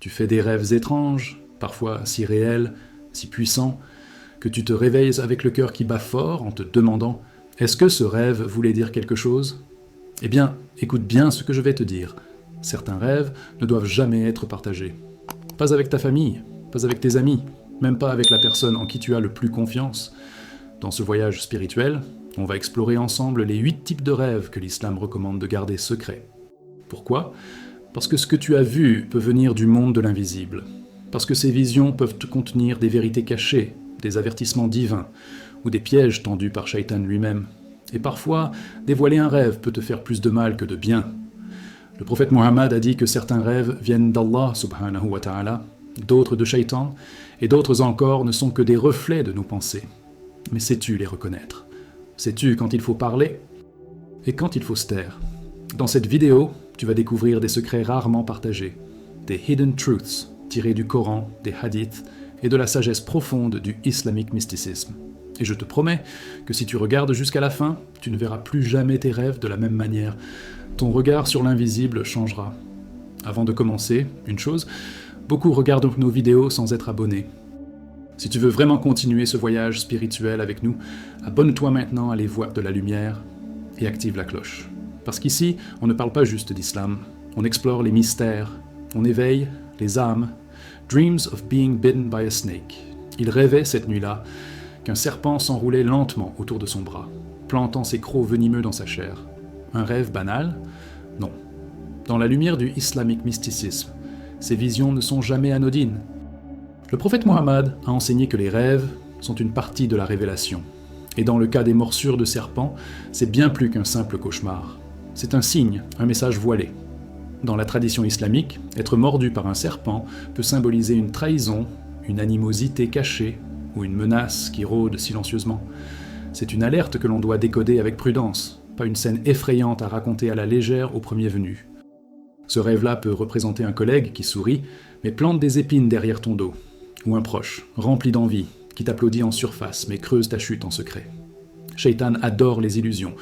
Tu fais des rêves étranges, parfois si réels, si puissants, que tu te réveilles avec le cœur qui bat fort en te demandant « Est-ce que ce rêve voulait dire quelque chose ?» Eh bien, écoute bien ce que je vais te dire. Certains rêves ne doivent jamais être partagés. Pas avec ta famille, pas avec tes amis, même pas avec la personne en qui tu as le plus confiance. Dans ce voyage spirituel, on va explorer ensemble les 8 types de rêves que l'islam recommande de garder secrets. Pourquoi ? Parce que ce que tu as vu peut venir du monde de l'invisible. Parce que ces visions peuvent te contenir des vérités cachées, des avertissements divins, ou des pièges tendus par Shaitan lui-même. Et parfois, dévoiler un rêve peut te faire plus de mal que de bien. Le prophète Mohammed a dit que certains rêves viennent d'Allah subhanahu wa ta'ala, d'autres de Shaitan, et d'autres encore ne sont que des reflets de nos pensées. Mais sais-tu les reconnaître ? Sais-tu quand il faut parler et quand il faut se taire ? Dans cette vidéo, tu vas découvrir des secrets rarement partagés, des hidden truths tirés du Coran, des hadiths et de la sagesse profonde du islamic mysticisme. Et je te promets que si tu regardes jusqu'à la fin, tu ne verras plus jamais tes rêves de la même manière. Ton regard sur l'invisible changera. Avant de commencer, une chose, beaucoup regardent nos vidéos sans être abonnés. Si tu veux vraiment continuer ce voyage spirituel avec nous, abonne-toi maintenant à Les Voix de la Lumière et active la cloche. Parce qu'ici, on ne parle pas juste d'islam, on explore les mystères, on éveille les âmes. Dreams of being bitten by a snake. Il rêvait cette nuit-là qu'un serpent s'enroulait lentement autour de son bras, plantant ses crocs venimeux dans sa chair. Un rêve banal ? Non. Dans la lumière du islamic mysticisme, ces visions ne sont jamais anodines. Le prophète Mohammed a enseigné que les rêves sont une partie de la révélation. Et dans le cas des morsures de serpents, c'est bien plus qu'un simple cauchemar. C'est un signe, un message voilé. Dans la tradition islamique, être mordu par un serpent peut symboliser une trahison, une animosité cachée ou une menace qui rôde silencieusement. C'est une alerte que l'on doit décoder avec prudence, pas une scène effrayante à raconter à la légère au premier venu. Ce rêve-là peut représenter un collègue qui sourit, mais plante des épines derrière ton dos, ou un proche, rempli d'envie, qui t'applaudit en surface mais creuse ta chute en secret. Shaitan adore les illusions,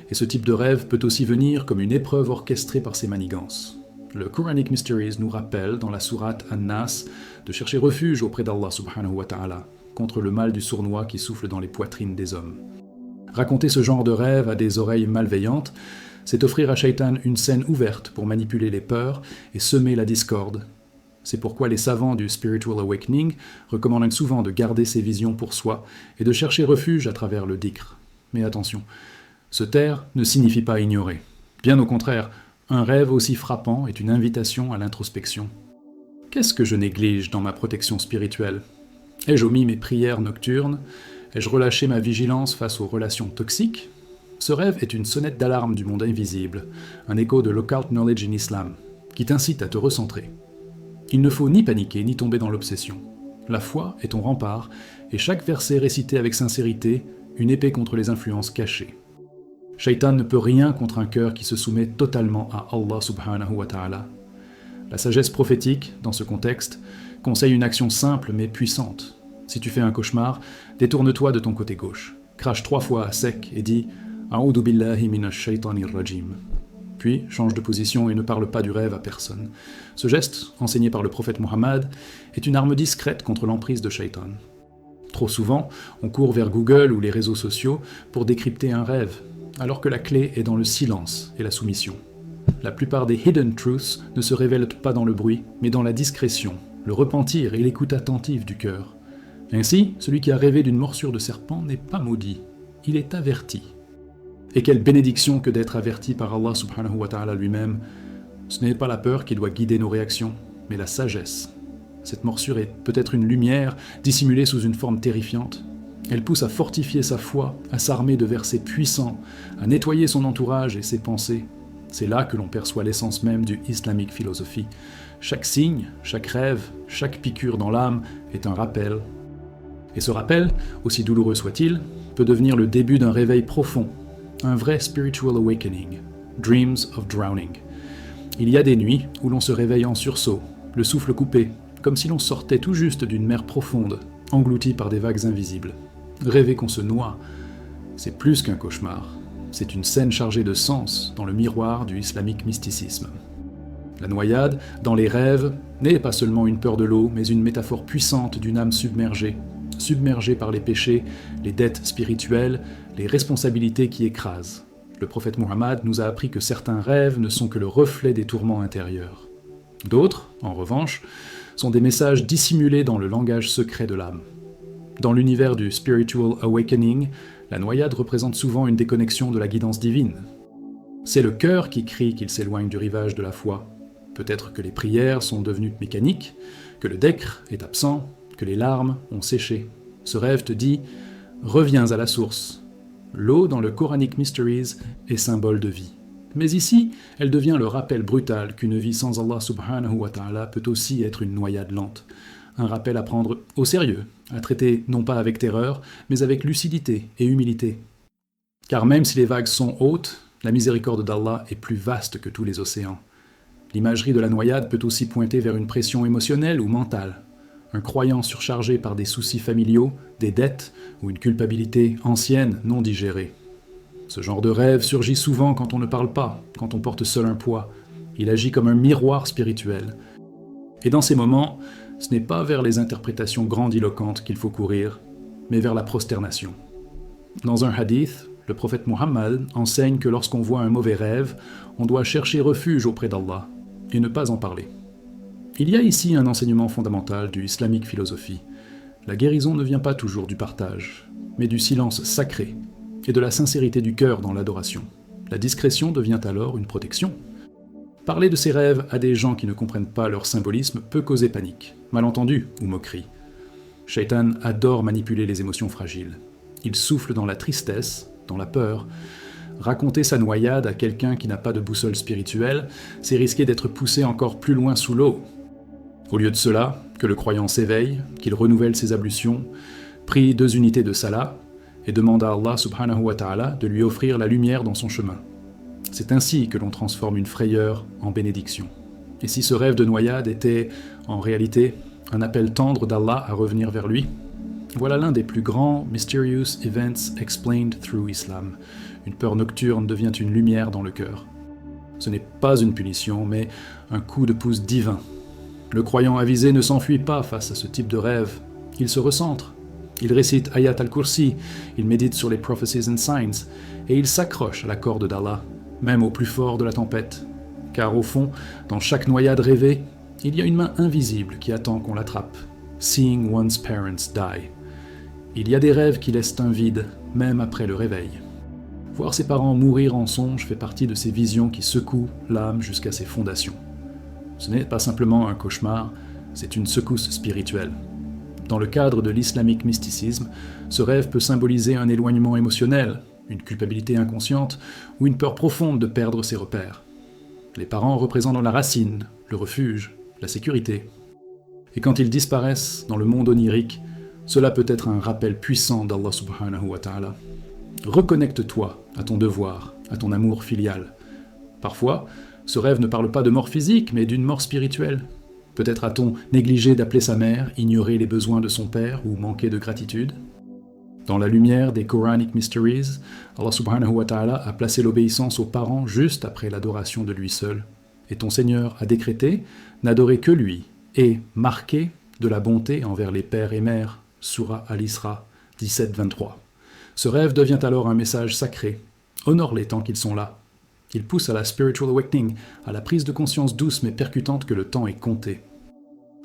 et ce type de rêve peut aussi venir comme une épreuve orchestrée par ses manigances. Le Quranic Mysteries nous rappelle dans la sourate An-Nas de chercher refuge auprès d'Allah subhanahu wa ta'ala contre le mal du sournois qui souffle dans les poitrines des hommes. Raconter ce genre de rêve à des oreilles malveillantes, c'est offrir à Shaitan une scène ouverte pour manipuler les peurs et semer la discorde. C'est pourquoi les savants du Spiritual Awakening recommandent souvent de garder ces visions pour soi et de chercher refuge à travers le dhikr. Mais attention, se taire ne signifie pas ignorer. Bien au contraire, un rêve aussi frappant est une invitation à l'introspection. Qu'est-ce que je néglige dans ma protection spirituelle ? Ai-je omis mes prières nocturnes ? Ai-je relâché ma vigilance face aux relations toxiques ? Ce rêve est une sonnette d'alarme du monde invisible, un écho de l'occult knowledge in Islam, qui t'incite à te recentrer. Il ne faut ni paniquer ni tomber dans l'obsession. La foi est ton rempart, et chaque verset récité avec sincérité, une épée contre les influences cachées. Shaitan ne peut rien contre un cœur qui se soumet totalement à Allah subhanahu wa ta'ala. La sagesse prophétique, dans ce contexte, conseille une action simple mais puissante. Si tu fais un cauchemar, détourne-toi de ton côté gauche. Crache 3 fois à sec et dis « A'udhu billahi minash shaitanir rajim ». Puis, change de position et ne parle pas du rêve à personne. Ce geste, enseigné par le prophète Mohammed, est une arme discrète contre l'emprise de Shaitan. Trop souvent, on court vers Google ou les réseaux sociaux pour décrypter un rêve, alors que la clé est dans le silence et la soumission. La plupart des hidden truths ne se révèlent pas dans le bruit, mais dans la discrétion, le repentir et l'écoute attentive du cœur. Ainsi, celui qui a rêvé d'une morsure de serpent n'est pas maudit, il est averti. Et quelle bénédiction que d'être averti par Allah subhanahu wa ta'ala lui-même. Ce n'est pas la peur qui doit guider nos réactions, mais la sagesse. Cette morsure est peut-être une lumière dissimulée sous une forme terrifiante. Elle pousse à fortifier sa foi, à s'armer de versets puissants, à nettoyer son entourage et ses pensées. C'est là que l'on perçoit l'essence même du islamic philosophie. Chaque signe, chaque rêve, chaque piqûre dans l'âme est un rappel. Et ce rappel, aussi douloureux soit-il, peut devenir le début d'un réveil profond, un vrai spiritual awakening, dreams of drowning. Il y a des nuits où l'on se réveille en sursaut, le souffle coupé, comme si l'on sortait tout juste d'une mer profonde, englouti par des vagues invisibles. Rêver qu'on se noie, c'est plus qu'un cauchemar, c'est une scène chargée de sens dans le miroir du islamique mysticisme. La noyade, dans les rêves, n'est pas seulement une peur de l'eau, mais une métaphore puissante d'une âme submergée par les péchés, les dettes spirituelles, les responsabilités qui écrasent. Le prophète Muhammad nous a appris que certains rêves ne sont que le reflet des tourments intérieurs. D'autres, en revanche, sont des messages dissimulés dans le langage secret de l'âme. Dans l'univers du spiritual awakening, la noyade représente souvent une déconnexion de la guidance divine. C'est le cœur qui crie qu'il s'éloigne du rivage de la foi. Peut-être que les prières sont devenues mécaniques, que le dhikr est absent, que les larmes ont séché. Ce rêve te dit « Reviens à la source ». L'eau dans le Quranic Mysteries est symbole de vie. Mais ici, elle devient le rappel brutal qu'une vie sans Allah subhanahu wa ta'ala peut aussi être une noyade lente. Un rappel à prendre au sérieux, à traiter non pas avec terreur, mais avec lucidité et humilité. Car même si les vagues sont hautes, la miséricorde d'Allah est plus vaste que tous les océans. L'imagerie de la noyade peut aussi pointer vers une pression émotionnelle ou mentale. Un croyant surchargé par des soucis familiaux, des dettes ou une culpabilité ancienne non digérée. Ce genre de rêve surgit souvent quand on ne parle pas, quand on porte seul un poids. Il agit comme un miroir spirituel. Et dans ces moments, ce n'est pas vers les interprétations grandiloquentes qu'il faut courir, mais vers la prosternation. Dans un hadith, le prophète Muhammad enseigne que lorsqu'on voit un mauvais rêve, on doit chercher refuge auprès d'Allah et ne pas en parler. Il y a ici un enseignement fondamental du islamique philosophie. La guérison ne vient pas toujours du partage, mais du silence sacré et de la sincérité du cœur dans l'adoration. La discrétion devient alors une protection. Parler de ses rêves à des gens qui ne comprennent pas leur symbolisme peut causer panique, malentendu ou moquerie. Shaitan adore manipuler les émotions fragiles. Il souffle dans la tristesse, dans la peur. Raconter sa noyade à quelqu'un qui n'a pas de boussole spirituelle, c'est risquer d'être poussé encore plus loin sous l'eau. Au lieu de cela, que le croyant s'éveille, qu'il renouvelle ses ablutions, prie 2 unités de salat et demande à Allah subhanahu wa ta'ala de lui offrir la lumière dans son chemin. C'est ainsi que l'on transforme une frayeur en bénédiction. Et si ce rêve de noyade était, en réalité, un appel tendre d'Allah à revenir vers lui, voilà l'un des plus grands Mysterious Events Explained Through Islam. Une peur nocturne devient une lumière dans le cœur. Ce n'est pas une punition, mais un coup de pouce divin. Le croyant avisé ne s'enfuit pas face à ce type de rêve. Il se recentre. Il récite Ayat al-Kursi, il médite sur les Prophecies and Signs, et il s'accroche à la corde d'Allah, même au plus fort de la tempête. Car au fond, dans chaque noyade rêvée, il y a une main invisible qui attend qu'on l'attrape. Seeing one's parents die. Il y a des rêves qui laissent un vide, même après le réveil. Voir ses parents mourir en songe fait partie de ces visions qui secouent l'âme jusqu'à ses fondations. Ce n'est pas simplement un cauchemar, c'est une secousse spirituelle. Dans le cadre de l'islamique mysticisme, ce rêve peut symboliser un éloignement émotionnel, une culpabilité inconsciente ou une peur profonde de perdre ses repères. Les parents représentent la racine, le refuge, la sécurité. Et quand ils disparaissent dans le monde onirique, cela peut être un rappel puissant d'Allah subhanahu wa ta'ala. Reconnecte-toi à ton devoir, à ton amour filial. Parfois, ce rêve ne parle pas de mort physique, mais d'une mort spirituelle. Peut-être a-t-on négligé d'appeler sa mère, ignoré les besoins de son père ou manqué de gratitude. Dans la lumière des Quranic Mysteries, Allah subhanahu wa ta'ala a placé l'obéissance aux parents juste après l'adoration de lui seul. Et ton Seigneur a décrété n'adorer que lui et marquer de la bonté envers les pères et mères. Surah Al-Isra 17-23. Ce rêve devient alors un message sacré. Honore-les tant qu'ils sont là. Il pousse à la spiritual awakening, à la prise de conscience douce mais percutante que le temps est compté.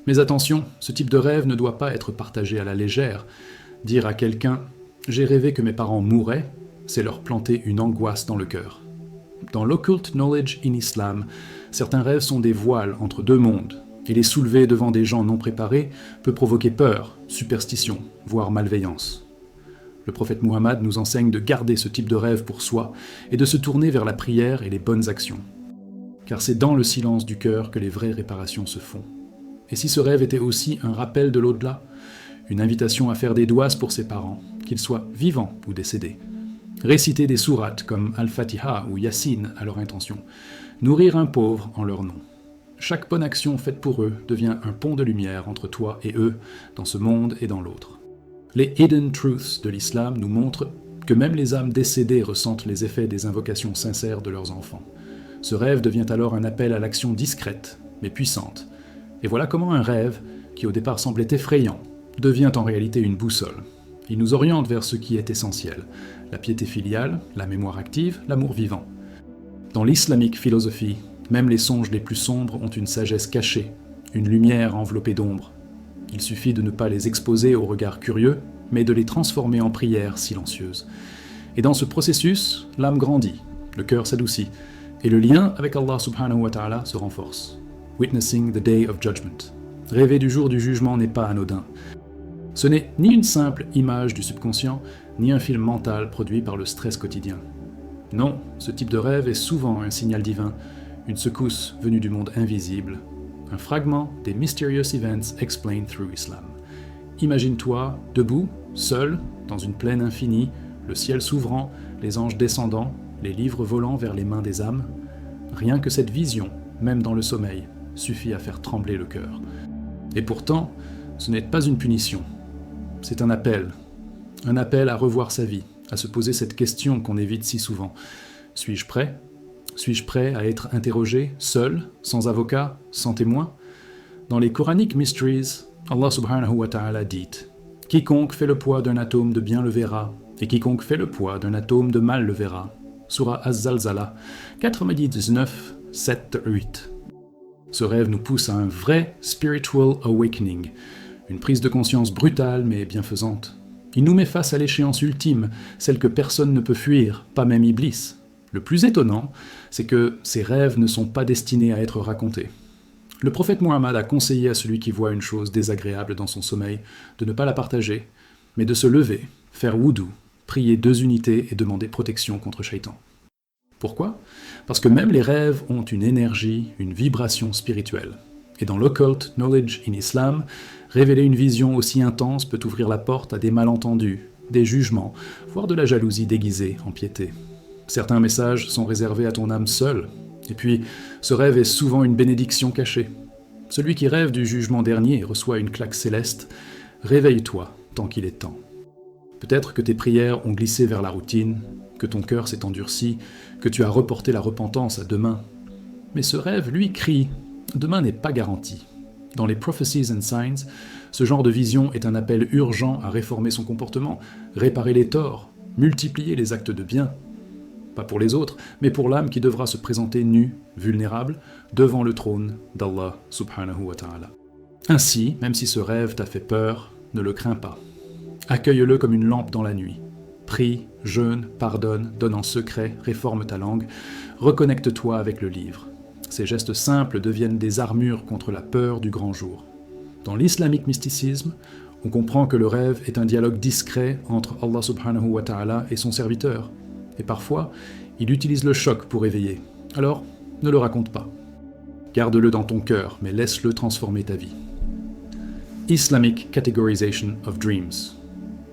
Mais attention, ce type de rêve ne doit pas être partagé à la légère. Dire à quelqu'un « j'ai rêvé que mes parents mouraient », c'est leur planter une angoisse dans le cœur. Dans l'Occult Knowledge in Islam, certains rêves sont des voiles entre 2 mondes, et les soulever devant des gens non préparés peut provoquer peur, superstition, voire malveillance. Le prophète Muhammad nous enseigne de garder ce type de rêve pour soi et de se tourner vers la prière et les bonnes actions. Car c'est dans le silence du cœur que les vraies réparations se font. Et si ce rêve était aussi un rappel de l'au-delà, une invitation à faire des douas pour ses parents, qu'ils soient vivants ou décédés, réciter des sourates comme Al-Fatiha ou Yassine à leur intention, nourrir un pauvre en leur nom. Chaque bonne action faite pour eux devient un pont de lumière entre toi et eux, dans ce monde et dans l'autre. Les Hidden Truths de l'islam nous montrent que même les âmes décédées ressentent les effets des invocations sincères de leurs enfants. Ce rêve devient alors un appel à l'action discrète, mais puissante. Et voilà comment un rêve, qui au départ semblait effrayant, devient en réalité une boussole. Il nous oriente vers ce qui est essentiel, la piété filiale, la mémoire active, l'amour vivant. Dans l'islamique philosophie, même les songes les plus sombres ont une sagesse cachée, une lumière enveloppée d'ombre. Il suffit de ne pas les exposer au regard curieux, mais de les transformer en prières silencieuses. Et dans ce processus, l'âme grandit, le cœur s'adoucit, et le lien avec Allah subhanahu wa ta'ala se renforce. Witnessing the day of judgment. Rêver du jour du jugement n'est pas anodin. Ce n'est ni une simple image du subconscient, ni un film mental produit par le stress quotidien. Non, ce type de rêve est souvent un signal divin, une secousse venue du monde invisible, un fragment des Mysterious Events Explained Through Islam. Imagine-toi, debout, seul, dans une plaine infinie, le ciel s'ouvrant, les anges descendant, les livres volant vers les mains des âmes. Rien que cette vision, même dans le sommeil, suffit à faire trembler le cœur. Et pourtant, ce n'est pas une punition. C'est un appel à revoir sa vie, à se poser cette question qu'on évite si souvent. Suis-je prêt ? Suis-je prêt à être interrogé, seul, sans avocat, sans témoin ? Dans les Quranic Mysteries, Allah subhanahu wa ta'ala dit « Quiconque fait le poids d'un atome de bien le verra, et quiconque fait le poids d'un atome de mal le verra. » Surah Az-Zalzala, 99, 7, 8. Ce rêve nous pousse à un vrai spiritual awakening, une prise de conscience brutale mais bienfaisante. Il nous met face à l'échéance ultime, celle que personne ne peut fuir, pas même Iblis. Le plus étonnant, c'est que ces rêves ne sont pas destinés à être racontés. Le prophète Muhammad a conseillé à celui qui voit une chose désagréable dans son sommeil de ne pas la partager, mais de se lever, faire wudu, prier 2 unités et demander protection contre Shaitan. Pourquoi ? Parce que même les rêves ont une énergie, une vibration spirituelle. Et dans l'occult knowledge in Islam, révéler une vision aussi intense peut ouvrir la porte à des malentendus, des jugements, voire de la jalousie déguisée en piété. Certains messages sont réservés à ton âme seule, et puis ce rêve est souvent une bénédiction cachée. Celui qui rêve du jugement dernier reçoit une claque céleste. Réveille-toi tant qu'il est temps. Peut-être que tes prières ont glissé vers la routine, que ton cœur s'est endurci, que tu as reporté la repentance à demain. Mais ce rêve, lui, crie « Demain n'est pas garanti ». Dans les Prophecies and Signs, ce genre de vision est un appel urgent à réformer son comportement, réparer les torts, multiplier les actes de bien. Pas pour les autres, mais pour l'âme qui devra se présenter nue, vulnérable, devant le trône d'Allah subhanahu wa ta'ala. Ainsi, même si ce rêve t'a fait peur, ne le crains pas. Accueille-le comme une lampe dans la nuit. Prie, jeûne, pardonne, donne en secret, réforme ta langue, reconnecte-toi avec le livre. Ces gestes simples deviennent des armures contre la peur du grand jour. Dans l'islamique mysticisme, on comprend que le rêve est un dialogue discret entre Allah subhanahu wa ta'ala et son serviteur. Et parfois, il utilise le choc pour éveiller. Alors, ne le raconte pas. Garde-le dans ton cœur, mais laisse-le transformer ta vie. Islamic Categorization of Dreams.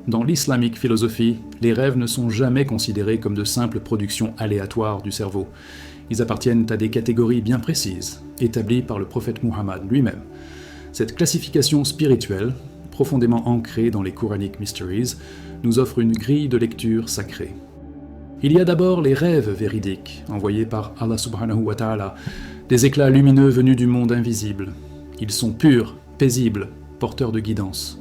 Dans l'islamique philosophie, les rêves ne sont jamais considérés comme de simples productions aléatoires du cerveau. Ils appartiennent à des catégories bien précises, établies par le prophète Muhammad lui-même. Cette classification spirituelle, profondément ancrée dans les Quranic Mysteries, nous offre une grille de lecture sacrée. Il y a d'abord les rêves véridiques, envoyés par Allah subhanahu wa ta'ala, des éclats lumineux venus du monde invisible. Ils sont purs, paisibles, porteurs de guidance.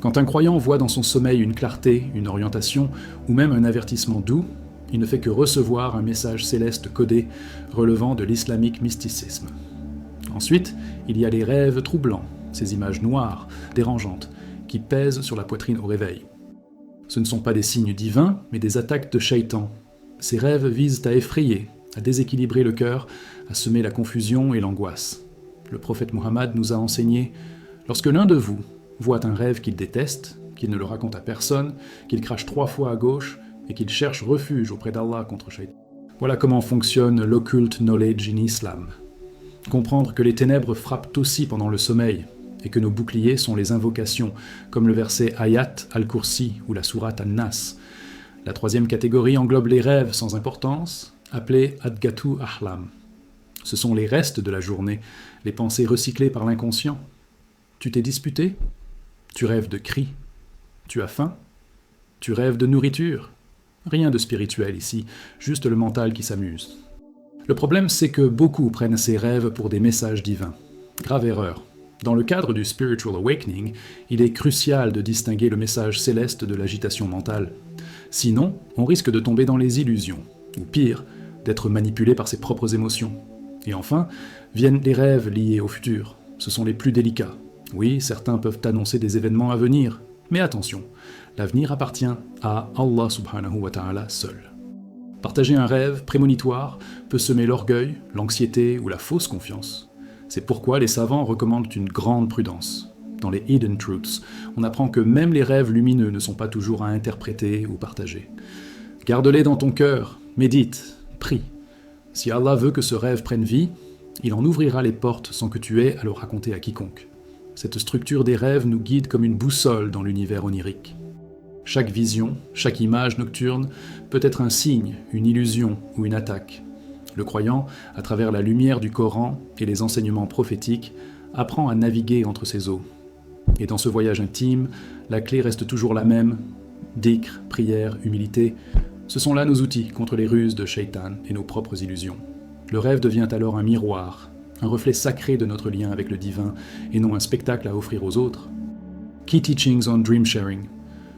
Quand un croyant voit dans son sommeil une clarté, une orientation, ou même un avertissement doux, il ne fait que recevoir un message céleste codé relevant de l'islamique mysticisme. Ensuite, il y a les rêves troublants, ces images noires, dérangeantes, qui pèsent sur la poitrine au réveil. Ce ne sont pas des signes divins, mais des attaques de Shaitan. Ces rêves visent à effrayer, à déséquilibrer le cœur, à semer la confusion et l'angoisse. Le prophète Muhammad nous a enseigné « Lorsque l'un de vous voit un rêve qu'il déteste, qu'il ne le raconte à personne, qu'il crache 3 fois à gauche et qu'il cherche refuge auprès d'Allah contre Shaitan. » Voilà comment fonctionne l'occult knowledge in Islam. Comprendre que les ténèbres frappent aussi pendant le sommeil, et que nos boucliers sont les invocations, comme le verset Ayat al-Kursi ou la sourate An-Nas. La 3e catégorie englobe les rêves sans importance, appelés Adgatu Ahlam. Ce sont les restes de la journée, les pensées recyclées par l'inconscient. Tu t'es disputé ? Tu rêves de cris. Tu as faim ? Tu rêves de nourriture. Rien de spirituel ici, juste le mental qui s'amuse. Le problème, c'est que beaucoup prennent ces rêves pour des messages divins. Grave erreur. Dans le cadre du Spiritual Awakening, il est crucial de distinguer le message céleste de l'agitation mentale. Sinon, on risque de tomber dans les illusions, ou pire, d'être manipulé par ses propres émotions. Et enfin, viennent les rêves liés au futur. Ce sont les plus délicats. Oui, certains peuvent annoncer des événements à venir, mais attention, l'avenir appartient à Allah subhanahu wa ta'ala seul. Partager un rêve prémonitoire peut semer l'orgueil, l'anxiété ou la fausse confiance. C'est pourquoi les savants recommandent une grande prudence. Dans les Hidden Truths, on apprend que même les rêves lumineux ne sont pas toujours à interpréter ou partager. Garde-les dans ton cœur, médite, prie. Si Allah veut que ce rêve prenne vie, il en ouvrira les portes sans que tu aies à le raconter à quiconque. Cette structure des rêves nous guide comme une boussole dans l'univers onirique. Chaque vision, chaque image nocturne peut être un signe, une illusion ou une attaque. Le croyant, à travers la lumière du Coran et les enseignements prophétiques, apprend à naviguer entre ces eaux. Et dans ce voyage intime, la clé reste toujours la même. Dhikr, prière, humilité, ce sont là nos outils contre les ruses de Shaitan et nos propres illusions. Le rêve devient alors un miroir, un reflet sacré de notre lien avec le divin et non un spectacle à offrir aux autres. Key Teachings on Dream Sharing.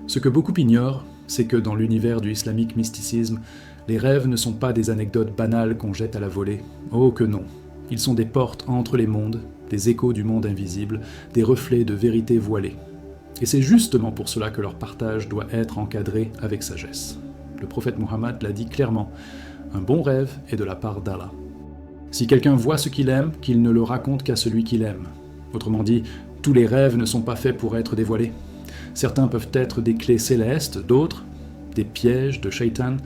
Ce que beaucoup ignorent, c'est que dans l'univers du islamique mysticisme, les rêves ne sont pas des anecdotes banales qu'on jette à la volée. Oh que non. Ils sont des portes entre les mondes, des échos du monde invisible, des reflets de vérité voilée. Et c'est justement pour cela que leur partage doit être encadré avec sagesse. Le prophète Muhammad l'a dit clairement, un bon rêve est de la part d'Allah. Si quelqu'un voit ce qu'il aime, qu'il ne le raconte qu'à celui qu'il aime. Autrement dit, tous les rêves ne sont pas faits pour être dévoilés. Certains peuvent être des clés célestes, d'autres, des pièges de Shaitan.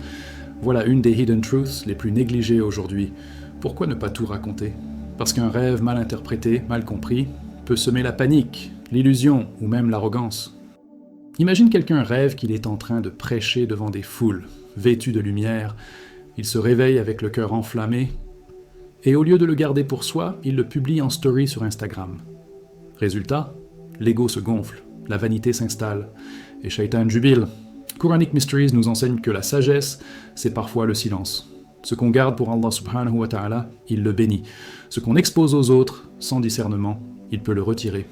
Voilà une des Hidden Truths les plus négligées aujourd'hui. Pourquoi ne pas tout raconter ? Parce qu'un rêve mal interprété, mal compris, peut semer la panique, l'illusion ou même l'arrogance. Imagine quelqu'un rêve qu'il est en train de prêcher devant des foules, vêtues de lumière. Il se réveille avec le cœur enflammé, et au lieu de le garder pour soi, il le publie en story sur Instagram. Résultat, l'ego se gonfle, la vanité s'installe, et Shaitan jubile. Quranic Mysteries nous enseigne que la sagesse, c'est parfois le silence. Ce qu'on garde pour Allah subhanahu wa ta'ala, il le bénit. Ce qu'on expose aux autres, sans discernement, il peut le retirer.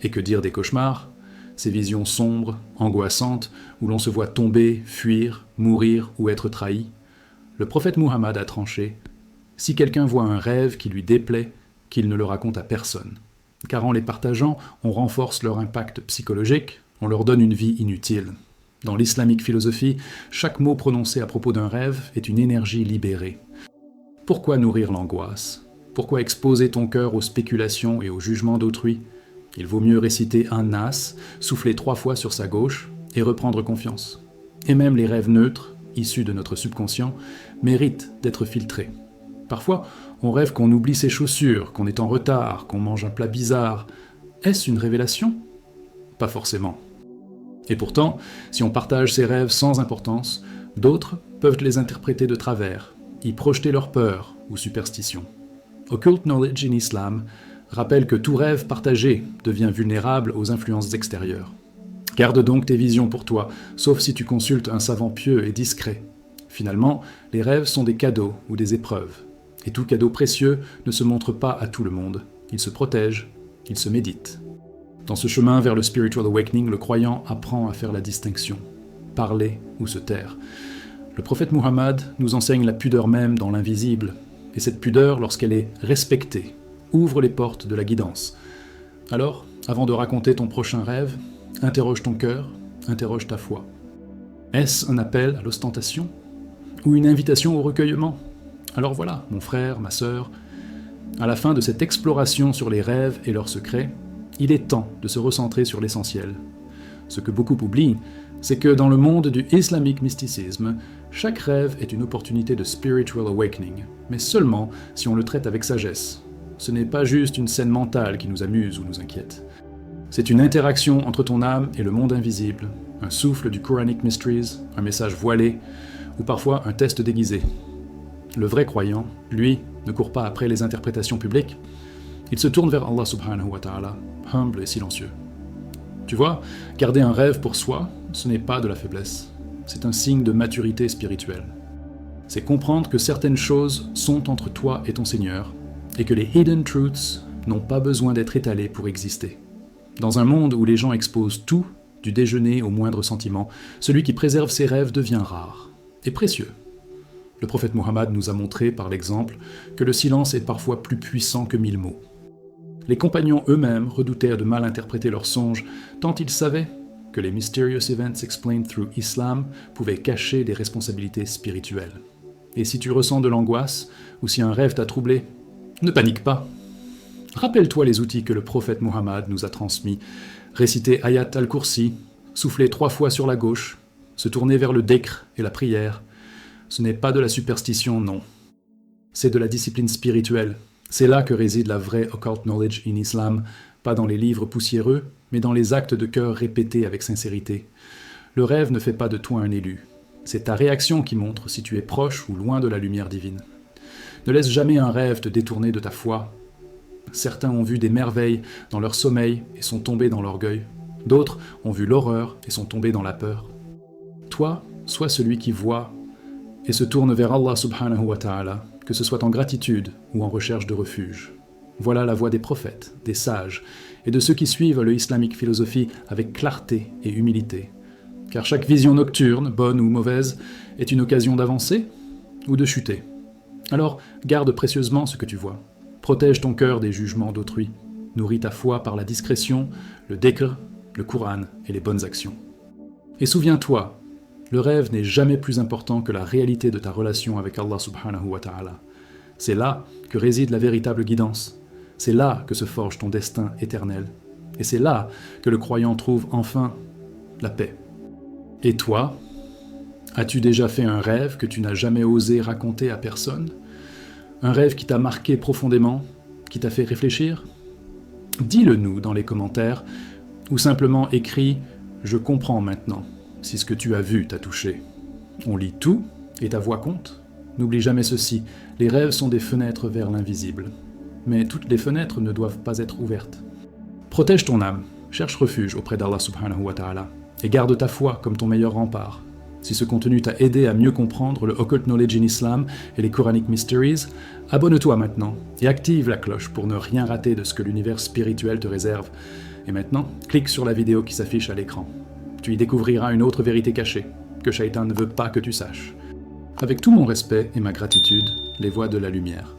Et que dire des cauchemars ? Ces visions sombres, angoissantes, où l'on se voit tomber, fuir, mourir ou être trahi. Le prophète Muhammad a tranché. Si quelqu'un voit un rêve qui lui déplaît, qu'il ne le raconte à personne. Car en les partageant, on renforce leur impact psychologique, on leur donne une vie inutile. Dans l'islamique philosophie, chaque mot prononcé à propos d'un rêve est une énergie libérée. Pourquoi nourrir l'angoisse ? Pourquoi exposer ton cœur aux spéculations et aux jugements d'autrui ? Il vaut mieux réciter un Nas, souffler 3 fois sur sa gauche et reprendre confiance. Et même les rêves neutres, issus de notre subconscient, méritent d'être filtrés. Parfois, on rêve qu'on oublie ses chaussures, qu'on est en retard, qu'on mange un plat bizarre. Est-ce une révélation ? Pas forcément. Et pourtant, si on partage ces rêves sans importance, d'autres peuvent les interpréter de travers, y projeter leur peur ou superstition. Occult Knowledge in Islam rappelle que tout rêve partagé devient vulnérable aux influences extérieures. Garde donc tes visions pour toi, sauf si tu consultes un savant pieux et discret. Finalement, les rêves sont des cadeaux ou des épreuves. Et tout cadeau précieux ne se montre pas à tout le monde. Il se protège, il se médite. Dans ce chemin vers le Spiritual Awakening, le croyant apprend à faire la distinction. Parler ou se taire. Le prophète Muhammad nous enseigne la pudeur même dans l'invisible. Et cette pudeur, lorsqu'elle est respectée, ouvre les portes de la guidance. Alors, avant de raconter ton prochain rêve, interroge ton cœur, interroge ta foi. Est-ce un appel à l'ostentation ? Ou une invitation au recueillement ? Alors voilà, mon frère, ma sœur, à la fin de cette exploration sur les rêves et leurs secrets, il est temps de se recentrer sur l'essentiel. Ce que beaucoup oublient, c'est que dans le monde du islamique mysticisme, chaque rêve est une opportunité de spiritual awakening, mais seulement si on le traite avec sagesse. Ce n'est pas juste une scène mentale qui nous amuse ou nous inquiète. C'est une interaction entre ton âme et le monde invisible, un souffle du Quranic Mysteries, un message voilé, ou parfois un test déguisé. Le vrai croyant, lui, ne court pas après les interprétations publiques. Il se tourne vers Allah subhanahu wa ta'ala, humble et silencieux. Tu vois, garder un rêve pour soi, ce n'est pas de la faiblesse. C'est un signe de maturité spirituelle. C'est comprendre que certaines choses sont entre toi et ton Seigneur, et que les Hidden Truths, n'ont pas besoin d'être étalés pour exister. Dans un monde où les gens exposent tout, du déjeuner au moindre sentiment, celui qui préserve ses rêves devient rare et précieux. Le prophète Mohammed nous a montré, par l'exemple, que le silence est parfois plus puissant que 1000 mots. Les compagnons eux-mêmes redoutaient de mal interpréter leurs songes, tant ils savaient que les Mysterious Events Explained Through Islam pouvaient cacher des responsabilités spirituelles. Et si tu ressens de l'angoisse, ou si un rêve t'a troublé, ne panique pas. Rappelle-toi les outils que le prophète Mohammed nous a transmis. Réciter Ayat al-Kursi, souffler 3 fois sur la gauche, se tourner vers le dhikr et la prière. Ce n'est pas de la superstition, non. C'est de la discipline spirituelle. C'est là que réside la vraie occult knowledge in Islam, pas dans les livres poussiéreux, mais dans les actes de cœur répétés avec sincérité. Le rêve ne fait pas de toi un élu. C'est ta réaction qui montre si tu es proche ou loin de la lumière divine. Ne laisse jamais un rêve te détourner de ta foi. Certains ont vu des merveilles dans leur sommeil et sont tombés dans l'orgueil. D'autres ont vu l'horreur et sont tombés dans la peur. Toi, sois celui qui voit et se tourne vers Allah subhanahu wa ta'ala, que ce soit en gratitude ou en recherche de refuge. Voilà la voie des prophètes, des sages, et de ceux qui suivent le islamique philosophie avec clarté et humilité. Car chaque vision nocturne, bonne ou mauvaise, est une occasion d'avancer ou de chuter. Alors, garde précieusement ce que tu vois. Protège ton cœur des jugements d'autrui. Nourris ta foi par la discrétion, le dhikr, le Coran et les bonnes actions. Et souviens-toi, le rêve n'est jamais plus important que la réalité de ta relation avec Allah subhanahu wa ta'ala. C'est là que réside la véritable guidance. C'est là que se forge ton destin éternel. Et c'est là que le croyant trouve enfin la paix. Et toi, as-tu déjà fait un rêve que tu n'as jamais osé raconter à personne ? Un rêve qui t'a marqué profondément, qui t'a fait réfléchir ? Dis-le nous dans les commentaires, ou simplement écris « Je comprends maintenant » si ce que tu as vu t'a touché. On lit tout et ta voix compte. N'oublie jamais ceci, les rêves sont des fenêtres vers l'invisible. Mais toutes les fenêtres ne doivent pas être ouvertes. Protège ton âme, cherche refuge auprès d'Allah subhanahu wa ta'ala, et garde ta foi comme ton meilleur rempart. Si ce contenu t'a aidé à mieux comprendre le Occult Knowledge in Islam et les Quranic Mysteries, abonne-toi maintenant et active la cloche pour ne rien rater de ce que l'univers spirituel te réserve. Et maintenant, clique sur la vidéo qui s'affiche à l'écran. Tu y découvriras une autre vérité cachée, que Shaitan ne veut pas que tu saches. Avec tout mon respect et ma gratitude, les voix de la lumière.